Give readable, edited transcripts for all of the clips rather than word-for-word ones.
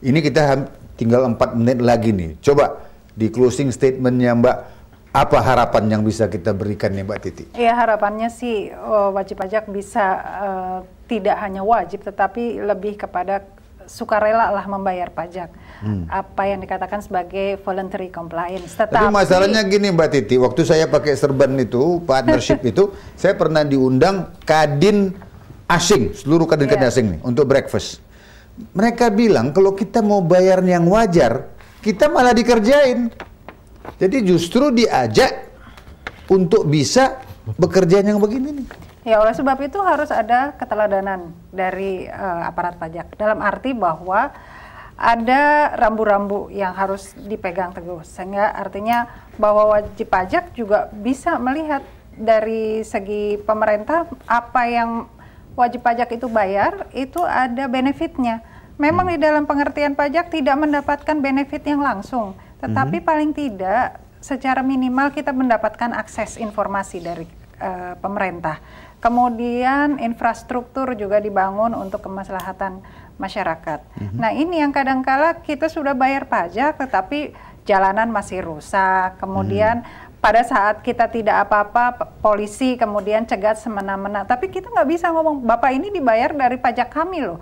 Ini kita tinggal 4 menit lagi nih. Coba di closing statementnya Mbak, apa harapan yang bisa kita berikan nih Mbak Titi? Ya harapannya sih wajib pajak bisa tidak hanya wajib, tetapi lebih kepada sukarela lah membayar pajak. Apa yang dikatakan sebagai voluntary compliance. Tapi masalahnya gini Mbak Titi, waktu saya pakai serban itu, partnership itu, saya pernah diundang kadin asing, seluruh kadin-kadin asing nih, untuk breakfast. Mereka bilang kalau kita mau bayar yang wajar, kita malah dikerjain. Jadi justru diajak untuk bisa bekerja yang begini nih. Ya oleh sebab itu harus ada keteladanan dari aparat pajak. Dalam arti bahwa ada rambu-rambu yang harus dipegang teguh. Sehingga artinya bahwa wajib pajak juga bisa melihat dari segi pemerintah apa yang wajib pajak itu bayar, itu ada benefitnya. Memang di dalam pengertian pajak tidak mendapatkan benefit yang langsung, tetapi paling tidak secara minimal kita mendapatkan akses informasi dari pemerintah. Kemudian infrastruktur juga dibangun untuk kemaslahatan masyarakat. Nah ini yang kadangkala kita sudah bayar pajak, tetapi jalanan masih rusak, kemudian pada saat kita tidak apa-apa, polisi kemudian cegat semena-mena. Tapi kita nggak bisa ngomong, Bapak ini dibayar dari pajak kami loh.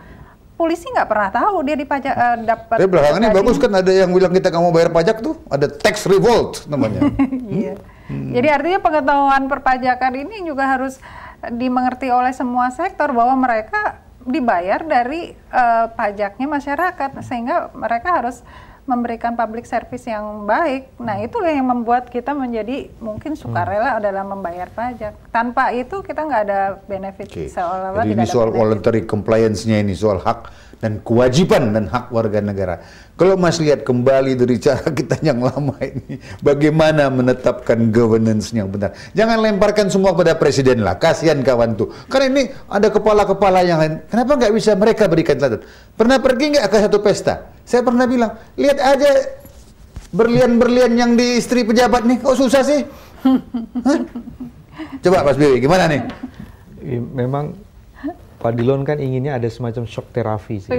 Polisi nggak pernah tahu dia dipajak dapat. Tapi belakangan ini bagus kan, ada yang bilang kita nggak mau bayar pajak tuh, ada tax revolt namanya. Iya. Jadi artinya pengetahuan perpajakan ini juga harus dimengerti oleh semua sektor bahwa mereka dibayar dari pajaknya masyarakat, sehingga mereka harus memberikan public service yang baik. Nah itu yang membuat kita menjadi mungkin sukarela dalam membayar pajak. Tanpa itu kita nggak ada benefit. Seolah-olah jadi ini soal voluntary compliance-nya, ini soal hak dan kewajiban dan hak warga negara. Kalau Mas lihat kembali dari cara kita yang lama ini, bagaimana menetapkan governance yang benar. Jangan lemparkan semua pada presiden lah, kasihan kawan tuh. Karena ini ada kepala-kepala yang lain, kenapa nggak bisa mereka berikan teladan? Pernah pergi nggak ke satu pesta? Saya pernah bilang, lihat aja berlian-berlian yang di istri pejabat nih, kok susah sih? Coba Mas Bibi, gimana nih? Memang Pak Dilon kan inginnya ada semacam shock terapi sih.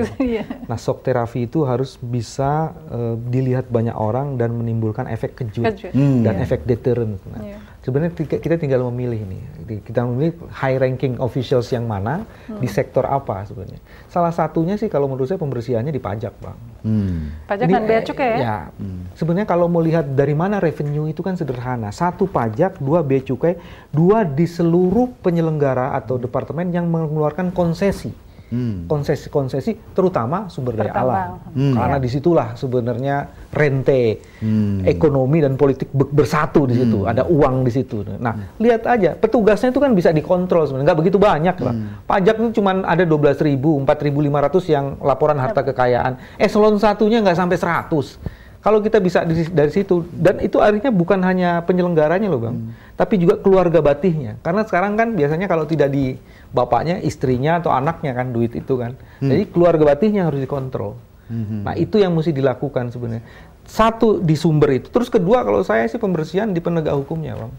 Nah, shock terapi itu harus bisa dilihat banyak orang dan menimbulkan efek kejut dan efek deterrent. Nah, sebenarnya kita tinggal memilih nih. Kita memilih high ranking officials yang mana di sektor apa sebenarnya. Salah satunya sih kalau menurut saya pembersihannya di pajak, Bang. Pajak dan bea cukai ya? Sebenarnya kalau mau lihat dari mana revenue itu kan sederhana. 1 pajak, 2 bea cukai, 2 di seluruh penyelenggara atau departemen yang mengeluarkan konsesi. Konsesi-konsesi terutama sumber daya alam. Karena disitulah sebenarnya rente ekonomi dan politik bersatu di situ. Ada uang di situ. Nah, lihat aja petugasnya itu kan bisa dikontrol sebenarnya, nggak begitu banyak lah. Pajak itu cuma ada 12.000, 4.500 yang laporan harta kekayaan. Eselon satunya nggak sampai 100. Kalau kita bisa dari situ, dan itu artinya bukan hanya penyelenggaranya loh Bang, tapi juga keluarga batihnya. Karena sekarang kan biasanya kalau tidak di bapaknya, istrinya atau anaknya kan duit itu kan. Jadi keluarga batihnya harus dikontrol. Nah itu yang mesti dilakukan sebenarnya. 1 di sumber itu. Terus kedua kalau saya sih pembersihan di penegak hukumnya Bang.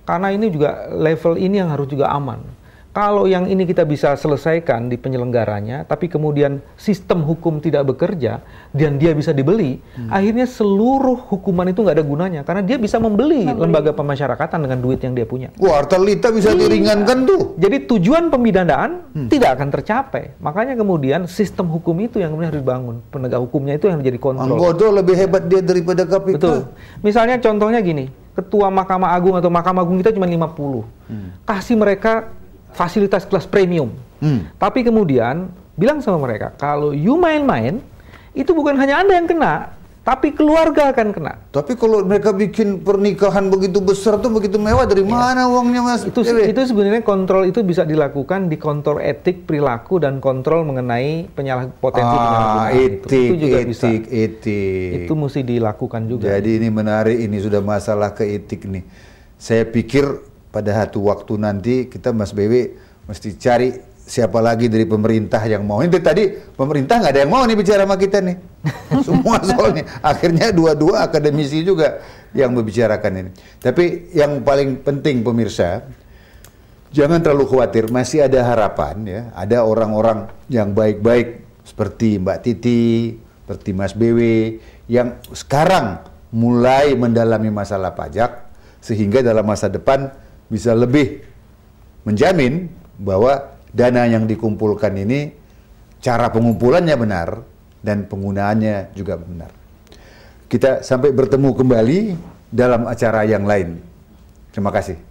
Karena ini juga level ini yang harus juga aman. Kalau yang ini kita bisa selesaikan di penyelenggaranya, tapi kemudian sistem hukum tidak bekerja, dan dia bisa dibeli, akhirnya seluruh hukuman itu nggak ada gunanya, karena dia bisa membeli lembaga pemasyarakatan dengan duit yang dia punya. Wah, harta lita bisa diringankan tuh. Jadi tujuan pemidanaan tidak akan tercapai. Makanya kemudian sistem hukum itu yang kemudian harus dibangun. Penegak hukumnya itu yang menjadi kontrol. Anggodo lebih hebat dia daripada KPK. Betul. Misalnya contohnya gini, Ketua Mahkamah Agung atau Mahkamah Agung kita cuma 50. Kasih mereka fasilitas kelas premium. Tapi kemudian bilang sama mereka, kalau you main-main, itu bukan hanya Anda yang kena, tapi keluarga akan kena. Tapi kalau mereka bikin pernikahan begitu besar tuh, begitu mewah, dari mana uangnya Mas? Itu sebenarnya kontrol itu bisa dilakukan di kontrol etik, perilaku, dan kontrol mengenai potensi penyalahgunaan. Itu juga bisa. Itu mesti dilakukan juga. Jadi ini menarik, ini sudah masalah ke etik nih. Saya pikir pada satu waktu nanti kita Mas BW mesti cari siapa lagi dari pemerintah yang mau. Ini tadi pemerintah nggak ada yang mau nih bicara sama kita nih. Semua soalnya. Akhirnya dua-dua akademisi juga yang membicarakan ini. Tapi yang paling penting pemirsa, jangan terlalu khawatir, masih ada harapan ya. Ada orang-orang yang baik-baik seperti Mbak Titi, seperti Mas BW, yang sekarang mulai mendalami masalah pajak, sehingga dalam masa depan bisa lebih menjamin bahwa dana yang dikumpulkan ini cara pengumpulannya benar dan penggunaannya juga benar. Kita sampai bertemu kembali dalam acara yang lain. Terima kasih.